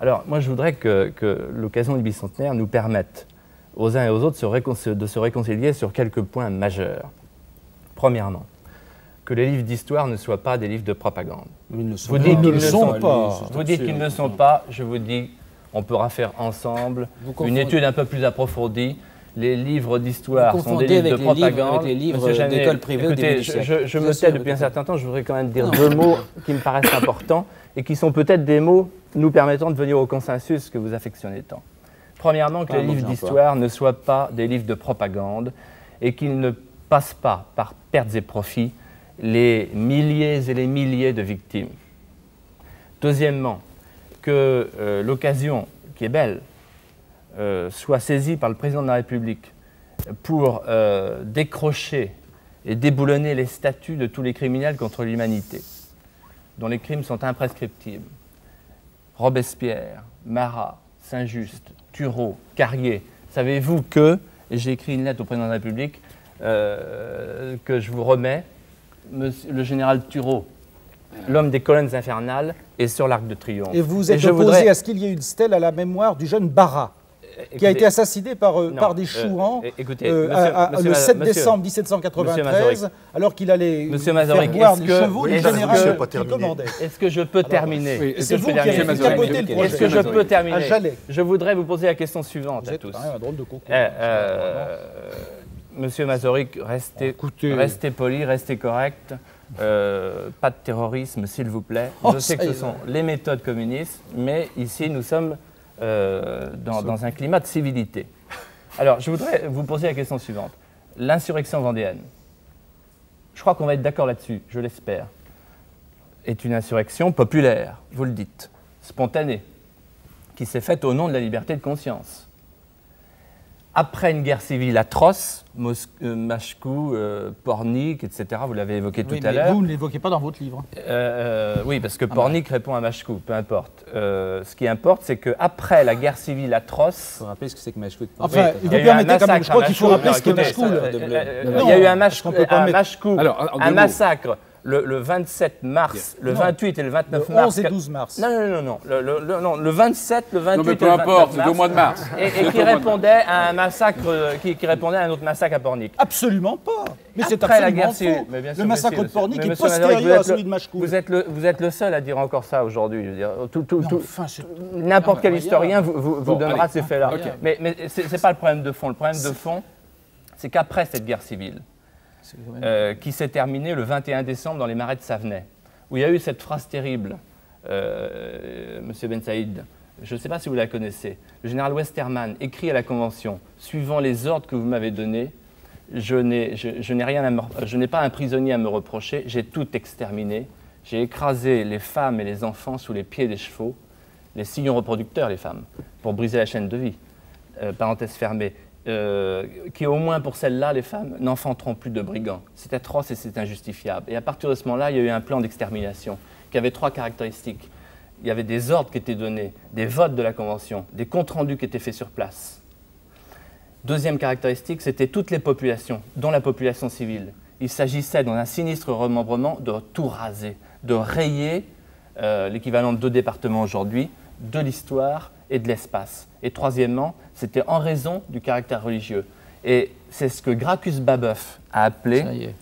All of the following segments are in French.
Alors, moi, je voudrais que l'occasion du bicentenaire nous permette, aux uns et aux autres, de se réconcilier sur quelques points majeurs. Premièrement, que les livres d'histoire ne soient pas des livres de propagande. Ils ne Vous dites qu'ils ne sont pas. Vous dites qu'ils ne sont pas, je vous dis, on pourra faire ensemble une étude un peu plus approfondie. Les livres d'histoire sont des livres de propagande. Avec les livres d'école privée au début du siècle. Je me tais depuis un certain temps, je voudrais quand même dire deux mots qui me paraissent importants et qui sont peut-être des mots nous permettant de venir au consensus que vous affectionnez tant. Premièrement, que les livres d'histoire ne soient pas des livres de propagande et qu'ils ne passent pas par pertes et profits les milliers et les milliers de victimes. Deuxièmement, que l'occasion, qui est belle, soit saisie par le président de la République pour décrocher et déboulonner les statuts de tous les criminels contre l'humanité, dont les crimes sont imprescriptibles. Robespierre, Marat, Saint-Just, Turreau, Carrier. Savez-vous que, et j'ai écrit une lettre au président de la République, que je vous remets, le général Turreau, l'homme des colonnes infernales, est sur l'Arc de Triomphe. Et vous êtes opposé à ce qu'il y ait une stèle à la mémoire du jeune Barras, qui a été assassiné par des chouans le 7 décembre 1793, alors qu'il allait faire boire des chevaux du général qui commandait. Est-ce que je peux terminer? C'est vous qui avez capoté le projet. Est-ce que je peux terminer? Je voudrais vous poser la question suivante à tous. Un drôle de concours. Monsieur Mazorik, restez poli, restez correct. Pas de terrorisme, s'il vous plaît. Je sais que ce sont les méthodes communistes, mais ici, nous sommes dans un climat de civilité. Alors, je voudrais vous poser la question suivante. L'insurrection vendéenne, je crois qu'on va être d'accord là-dessus, je l'espère, est une insurrection populaire, vous le dites, spontanée, qui s'est faite au nom de la liberté de conscience. Après une guerre civile atroce, Machkou, Pornic, etc., vous l'avez évoqué tout à l'heure. Vous ne l'évoquez pas dans votre livre. Oui, parce que Pornic répond à Machkou, peu importe. Ce qui importe, c'est qu'après la guerre civile atroce... Il faut rappeler ce que c'est que Machkou. Enfin, vous permettez quand même, je crois qu'il faut rappeler ce qu'est Machkou. Il y a eu un Machkou, un massacre. Le 27 mars, le 28 et le 29 mars. Le 11 et 12 mars. Non. Le 27, le 28 non, mais et peu le 29 importe, mars. c'est au mois de mars. Et qui répondait à un massacre, qui répondait à un autre massacre à Pornic. Absolument pas. Mais c'est Après la absolument guerre civile. faux. Le massacre de Pornic est postérieur à celui de Machkou. Vous êtes le seul à dire encore ça aujourd'hui. N'importe quel historien vous donnera ces faits-là. Mais ce n'est pas le problème de fond. Le problème de fond, c'est qu'après cette guerre civile, qui s'est terminé le 21 décembre dans les marais de Savenay, où il y a eu cette phrase terrible, Monsieur Ben Saïd, je ne sais pas si vous la connaissez, le général Westermann écrit à la Convention, suivant les ordres que vous m'avez donnés, je n'ai pas un prisonnier à me reprocher, j'ai tout exterminé, j'ai écrasé les femmes et les enfants sous les pieds des chevaux, les sillons reproducteurs, les femmes, pour briser la chaîne de vie, parenthèse fermée. Qui au moins pour celles-là, les femmes n'enfanteront plus de brigands. C'est atroce et c'est injustifiable. Et à partir de ce moment-là, il y a eu un plan d'extermination qui avait trois caractéristiques. Il y avait des ordres qui étaient donnés, des votes de la Convention, des comptes rendus qui étaient faits sur place. Deuxième caractéristique, c'était toutes les populations, dont la population civile. Il s'agissait, dans un sinistre remembrement, de tout raser, de rayer l'équivalent de 2 départements aujourd'hui, de l'histoire et de l'espace. Et troisièmement, c'était en raison du caractère religieux. Et c'est ce que Gracchus Babeuf a appelé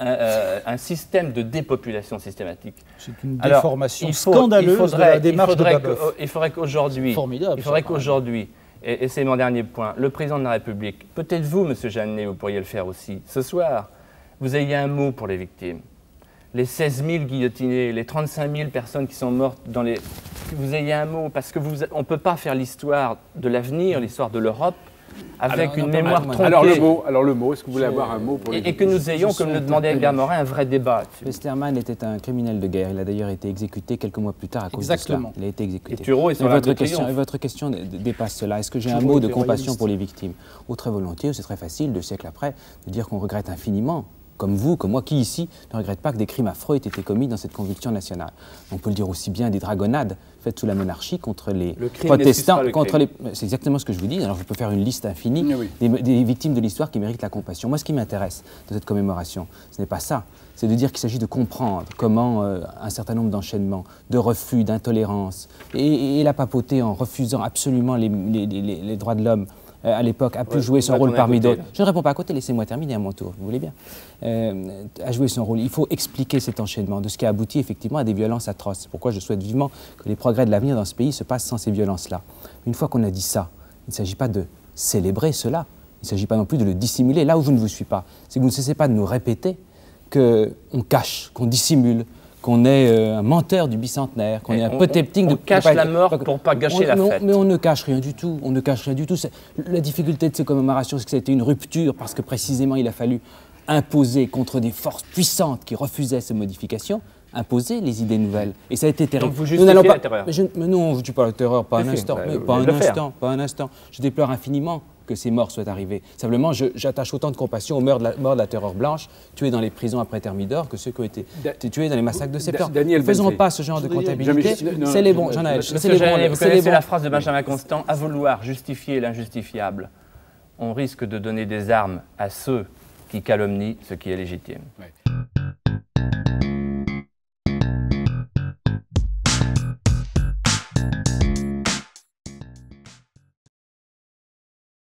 un système de dépopulation systématique. C'est une déformation scandaleuse de la démarche de Babeuf. Il faudrait qu'aujourd'hui, et c'est mon dernier point, le président de la République, peut-être vous, M. Jeannet, vous pourriez le faire aussi, ce soir, vous ayez un mot pour les victimes. Les 16 000 guillotinés, les 35 000 personnes qui sont mortes dans les... Que vous ayez un mot, parce que on ne peut pas faire l'histoire de l'avenir, l'histoire de l'Europe, avec une mémoire tronquée. Alors le mot, est-ce que vous voulez avoir un mot pour les... Et que nous ayons, comme le demandait Edgar Morin, un vrai débat. Westermann était un criminel de guerre. Il a d'ailleurs été exécuté quelques mois plus tard à cause de cela. Il a été exécuté. Et Turreau est sur l'Arc de Triomphe. Votre question dépasse cela. Est-ce que j'ai un mot de compassion pour les victimes? Ou très volontiers, c'est très facile, 2 siècles après, de dire qu'on regrette infiniment comme vous, comme moi, qui ici ne regrette pas que des crimes affreux aient été commis dans cette convulsion nationale. On peut le dire aussi bien des dragonnades faites sous la monarchie contre les protestants. C'est exactement ce que je vous dis. Alors je peux faire une liste infinie des victimes de l'histoire qui méritent la compassion. Moi, ce qui m'intéresse dans cette commémoration, ce n'est pas ça. C'est de dire qu'il s'agit de comprendre comment un certain nombre d'enchaînements, de refus, d'intolérance, et la papauté en refusant absolument les droits de l'homme, à l'époque, a pu jouer son rôle parmi d'autres. Je ne réponds pas à côté, laissez-moi terminer à mon tour, vous voulez bien. A joué son rôle. Il faut expliquer cet enchaînement, de ce qui a abouti effectivement à des violences atroces. C'est pourquoi je souhaite vivement que les progrès de l'avenir dans ce pays se passent sans ces violences-là. Une fois qu'on a dit ça, il ne s'agit pas de célébrer cela, il ne s'agit pas non plus de le dissimuler. Là où je ne vous suis pas, c'est que vous ne cessez pas de nous répéter qu'on cache, qu'on dissimule, qu'on est un menteur du bicentenaire, qu'on est un potéptique de... On cache la mort pour ne pas gâcher la fête. Mais on ne cache rien du tout, on ne cache rien du tout. La difficulté de ces commémorations, c'est que ça a été une rupture, parce que précisément il a fallu imposer contre des forces puissantes qui refusaient ces modifications, imposer les idées nouvelles. Et ça a été terrible. Donc vous justifiez la terreur. Mais non, je ne tue pas la terreur, pas un instant. Pas un instant. Je déplore infiniment que ces morts soient arrivées. Simplement, j'attache autant de compassion aux morts de la terreur blanche, tués dans les prisons après Thermidor, que ceux qui ont été tués dans les massacres de Septembre. Ne faisons pas ce genre de comptabilité. C'est les bons, Jean-Noël. Vous connaissez la phrase de Benjamin Constant, à vouloir justifier l'injustifiable, on risque de donner des armes à ceux qui calomnient ce qui est légitime. Ouais.